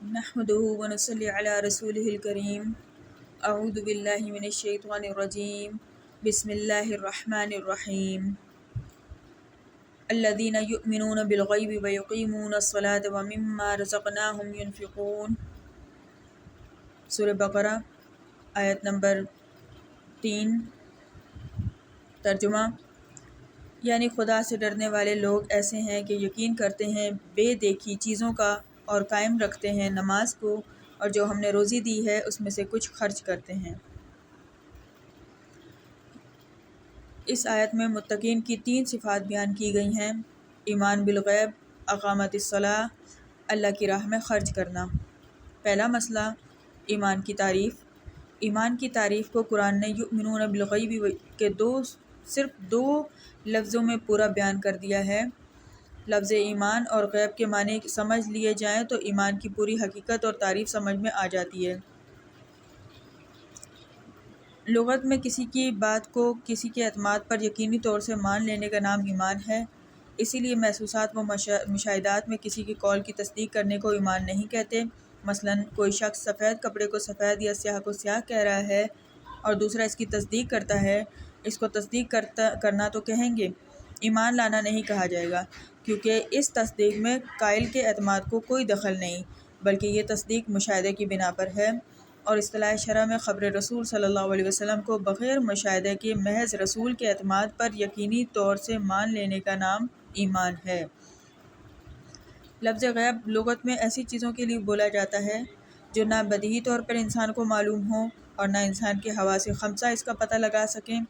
نحمده ونصلي على رسوله الكريم اعوذ باللہ من الشیطان الرجیم بسم اللہ الرحمن الرحیم الذين يؤمنون بالغیب ويقيمون الصلاة ومما رزقناهم ينفقون۔ سورہ بقرہ آیت نمبر 3۔ ترجمہ: یعنی خدا سے ڈرنے والے لوگ ایسے ہیں کہ یقین کرتے ہیں بے دیکھی چیزوں کا اور قائم رکھتے ہیں نماز کو، اور جو ہم نے روزی دی ہے اس میں سے کچھ خرچ کرتے ہیں۔ اس آیت میں متقین کی 3 صفات بیان کی گئی ہیں: ایمان بالغیب، اقامت الصلاۃ، اللہ کی راہ میں خرچ کرنا۔ پہلا مسئلہ ایمان کی تعریف۔ ایمان کی تعریف کو قرآن نے یؤمنون بالغیب کے صرف دو لفظوں میں پورا بیان کر دیا ہے۔ لفظ ایمان اور غیب کے معنی سمجھ لیے جائیں تو ایمان کی پوری حقیقت اور تعریف سمجھ میں آ جاتی ہے۔ لغت میں کسی کی بات کو کسی کے اعتماد پر یقینی طور سے مان لینے کا نام ایمان ہے۔ اسی لیے محسوسات و مشاہدات میں کسی کی قول کی تصدیق کرنے کو ایمان نہیں کہتے۔ مثلاً کوئی شخص سفید کپڑے کو سفید یا سیاہ کو سیاہ کہہ رہا ہے اور دوسرا اس کی تصدیق کرتا ہے، اس کو تصدیق کرنا تو کہیں گے، ایمان لانا نہیں کہا جائے گا، کیونکہ اس تصدیق میں قائل کے اعتماد کو کوئی دخل نہیں، بلکہ یہ تصدیق مشاہدے کی بنا پر ہے۔ اور اصطلاح شرع میں خبر رسول صلی اللہ علیہ وسلم کو بغیر مشاہدے کے محض رسول کے اعتماد پر یقینی طور سے مان لینے کا نام ایمان ہے۔ لفظ غیب لغت میں ایسی چیزوں کے لیے بولا جاتا ہے جو نہ بدیہی طور پر انسان کو معلوم ہوں اور نہ انسان کے حواس خمسہ اس کا پتہ لگا سکیں،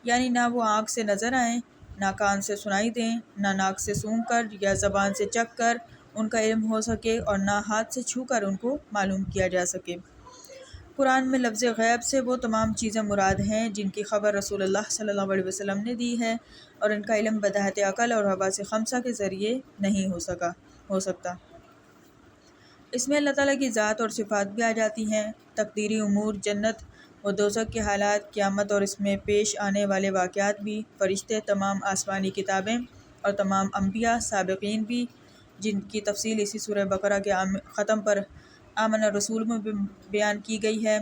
یعنی نہ وہ آنکھ سے نظر آئیں، نہ کان سے سنائی دیں، نہ ناک سے سونگھ کر یا زبان سے چکھ کر ان کا علم ہو سکے، اور نہ ہاتھ سے چھو کر ان کو معلوم کیا جا سکے۔ قرآن میں لفظ غیب سے وہ تمام چیزیں مراد ہیں جن کی خبر رسول اللہ صلی اللہ علیہ وسلم نے دی ہے، اور ان کا علم بداہت عقل اور حواس خمسہ کے ذریعے نہیں ہو سکتا۔ اس میں اللہ تعالیٰ کی ذات اور صفات بھی آ جاتی ہیں، تقدیری امور، جنت و دوزخ کے حالات، قیامت اور اس میں پیش آنے والے واقعات بھی، فرشتے، تمام آسمانی کتابیں اور تمام انبیاء سابقین بھی، جن کی تفصیل اسی سورہ بقرہ کے ختم پر آمن الرسول میں بیان کی گئی ہے۔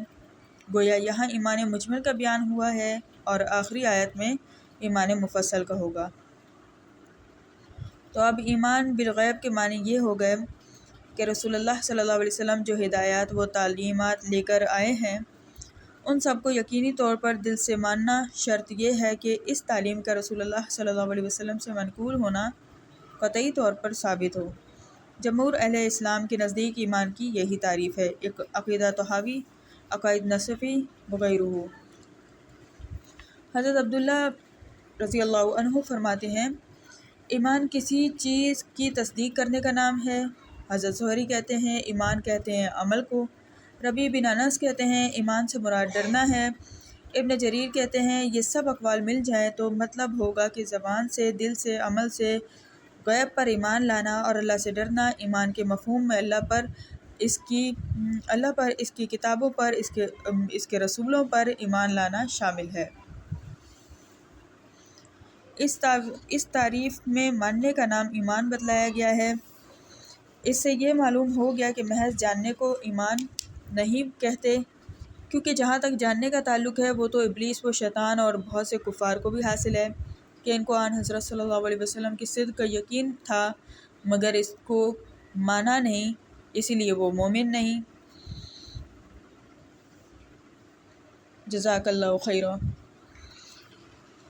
گویا یہاں ایمان مجمل کا بیان ہوا ہے اور آخری آیت میں ایمان مفصل کا ہوگا۔ تو اب ایمان بالغیب کے معنی یہ ہو گئے کہ رسول اللہ صلی اللہ علیہ وسلم جو ہدایات و تعلیمات لے کر آئے ہیں ان سب کو یقینی طور پر دل سے ماننا، شرط یہ ہے کہ اس تعلیم کا رسول اللہ صلی اللہ علیہ وسلم سے منقول ہونا قطعی طور پر ثابت ہو۔ جمہور اہل اسلام کے نزدیک ایمان کی یہی تعریف ہے: عقیدہ طحاوی، عقائد نصفی وغیرہ۔ حضرت عبداللہ رضی اللہ عنہ فرماتے ہیں، ایمان کسی چیز کی تصدیق کرنے کا نام ہے۔ حضرت زہری کہتے ہیں ایمان کہتے ہیں عمل کو۔ ربیع بن انس کہتے ہیں ایمان سے مراد ڈرنا ہے۔ ابن جریر کہتے ہیں یہ سب اقوال مل جائیں تو مطلب ہوگا کہ زبان سے، دل سے، عمل سے غیب پر ایمان لانا اور اللہ سے ڈرنا۔ ایمان کے مفہوم میں اللہ پر، اس کی کتابوں پر، اس کے رسولوں پر ایمان لانا شامل ہے۔ اس تعریف میں ماننے کا نام ایمان بتلایا گیا ہے۔ اس سے یہ معلوم ہو گیا کہ محض جاننے کو ایمان نہیں کہتے، کیونکہ جہاں تک جاننے کا تعلق ہے وہ تو ابلیس و شیطان اور بہت سے کفار کو بھی حاصل ہے کہ ان کو آن حضرت صلی اللہ علیہ وسلم کی صدق کا یقین تھا مگر اس کو مانا نہیں، اسی لیے وہ مومن نہیں۔ جزاک اللہ خیرا۔